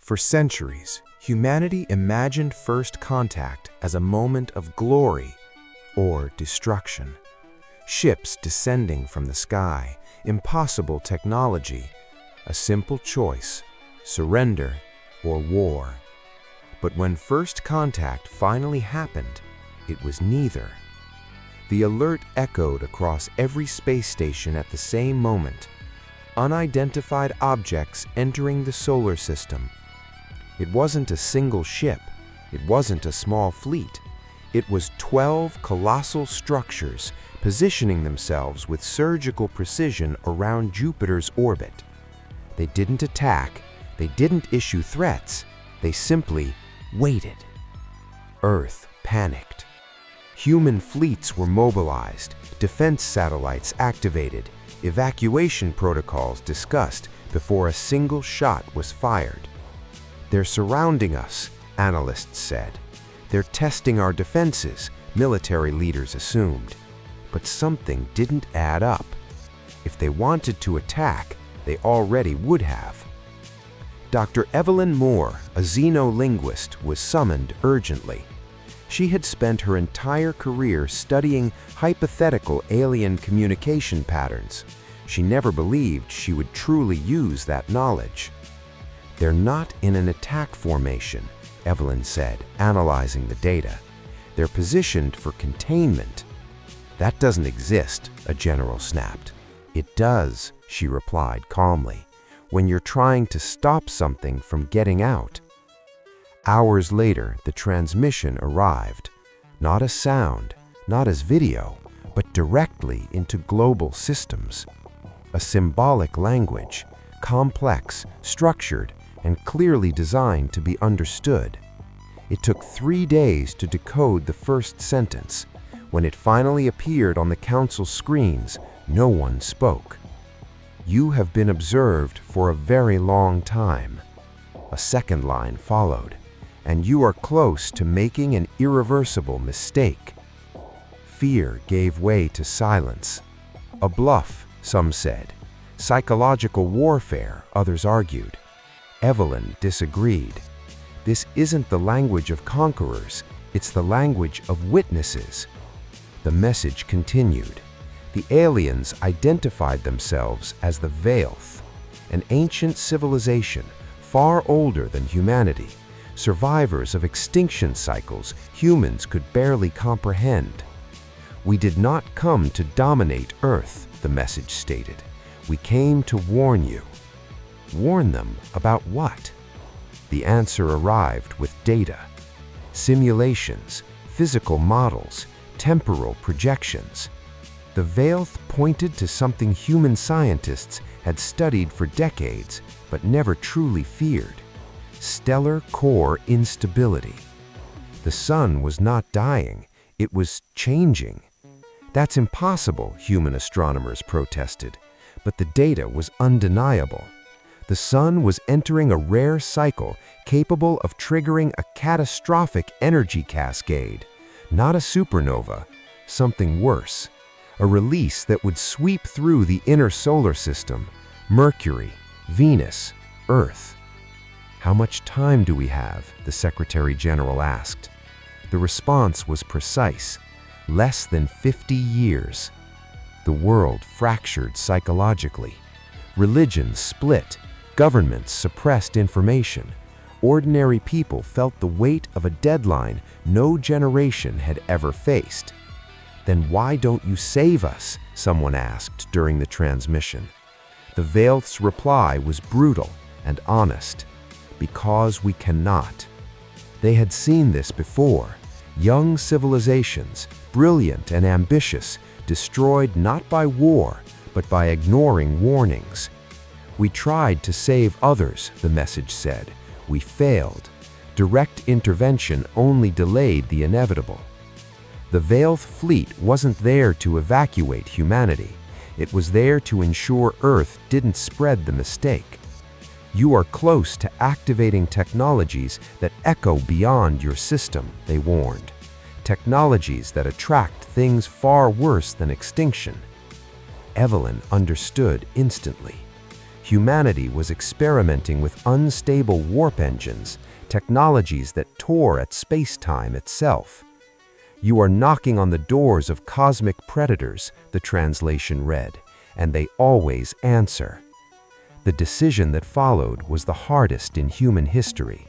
For centuries, humanity imagined first contact as a moment of glory or destruction. Ships descending from the sky, impossible technology, a simple choice, surrender or war. But when first contact finally happened, it was neither. The alert echoed across every space station at the same moment, unidentified objects entering the solar system. It wasn't a single ship, it wasn't a small fleet. It was 12 colossal structures positioning themselves with surgical precision around Jupiter's orbit. They didn't attack, they didn't issue threats, they simply waited. Earth panicked. Human fleets were mobilized, defense satellites activated, evacuation protocols discussed before a single shot was fired. "They're surrounding us," analysts said. "They're testing our defenses," military leaders assumed. But something didn't add up. If they wanted to attack, they already would have. Dr. Evelyn Moore, a xenolinguist, was summoned urgently. She had spent her entire career studying hypothetical alien communication patterns. She never believed she would truly use that knowledge. "They're not in an attack formation," Evelyn said, analyzing the data. "They're positioned for containment." "That doesn't exist," a general snapped. "It does," she replied calmly, "when you're trying to stop something from getting out." Hours later, the transmission arrived, not as sound, not as video, but directly into global systems. A symbolic language, complex, structured, and clearly designed to be understood. It took 3 days to decode the first sentence. When it finally appeared on the council's screens, no one spoke. "You have been observed for a very long time." A second line followed, "and you are close to making an irreversible mistake." Fear gave way to silence. A bluff, some said. Psychological warfare, others argued. Evelyn disagreed. "This isn't the language of conquerors, it's the language of witnesses." The message continued. The aliens identified themselves as the Veilth, an ancient civilization far older than humanity, survivors of extinction cycles humans could barely comprehend. "We did not come to dominate Earth," the message stated. "We came to warn you." Warn them about what? The answer arrived with data. Simulations, physical models, temporal projections. The Veilth pointed to something human scientists had studied for decades but never truly feared: stellar core instability. The sun was not dying, it was changing. "That's impossible," human astronomers protested, but the data was undeniable. The sun was entering a rare cycle capable of triggering a catastrophic energy cascade, not a supernova, something worse, a release that would sweep through the inner solar system, Mercury, Venus, Earth. "How much time do we have?" the Secretary General asked. The response was precise: less than 50 years. The world fractured psychologically. Religions split, governments suppressed information. Ordinary people felt the weight of a deadline no generation had ever faced. "Then why don't you save us?" someone asked during the transmission. The Veilth's reply was brutal and honest: "Because we cannot." They had seen this before. Young civilizations, brilliant and ambitious, destroyed not by war, but by ignoring warnings. "We tried to save others," the message said. "We failed. Direct intervention only delayed the inevitable." The Veilth fleet wasn't there to evacuate humanity. It was there to ensure Earth didn't spread the mistake. "You are close to activating technologies that echo beyond your system," they warned. "Technologies that attract things far worse than extinction." Evelyn understood instantly. Humanity was experimenting with unstable warp engines, technologies that tore at space-time itself. "You are knocking on the doors of cosmic predators," the translation read, "and they always answer." The decision that followed was the hardest in human history: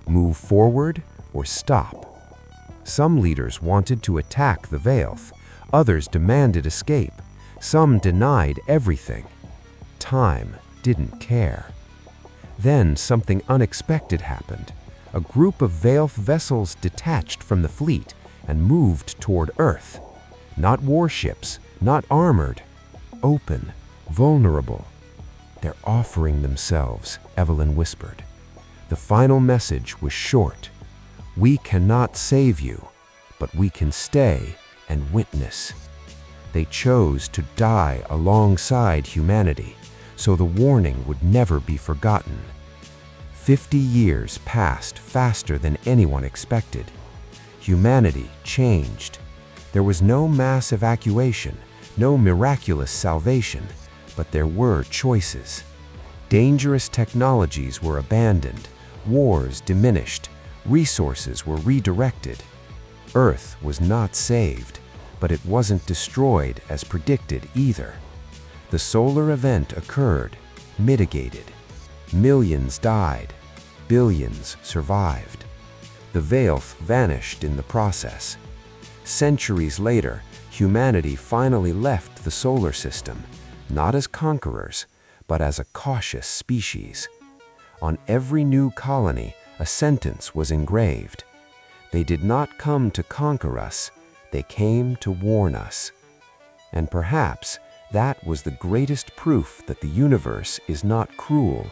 move forward or stop. Some leaders wanted to attack the Veilth, others demanded escape, some denied everything. Time didn't care. Then something unexpected happened. A group of Veilth vessels detached from the fleet and moved toward Earth. Not warships, not armored, open, vulnerable. "They're offering themselves," Evelyn whispered. The final message was short. "We cannot save you, but we can stay and witness." They chose to die alongside humanity, so the warning would never be forgotten. 50 years passed faster than anyone expected. Humanity changed. There was no mass evacuation, no miraculous salvation, but there were choices. Dangerous technologies were abandoned, wars diminished, resources were redirected. Earth was not saved, but it wasn't destroyed as predicted either. The solar event occurred, mitigated. Millions died, billions survived. The Veilth vanished in the process. Centuries later, humanity finally left the solar system, not as conquerors, but as a cautious species. On every new colony, a sentence was engraved: "They did not come to conquer us, they came to warn us." And perhaps that was the greatest proof that the universe is not cruel,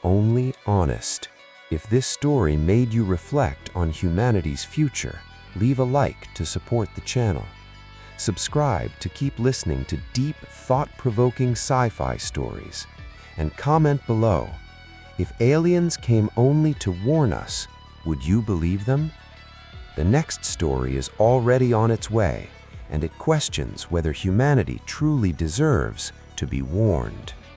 only honest. If this story made you reflect on humanity's future, leave a like to support the channel. Subscribe to keep listening to deep, thought-provoking sci-fi stories. And comment below: if aliens came only to warn us, would you believe them? The next story is already on its way, and it questions whether humanity truly deserves to be warned.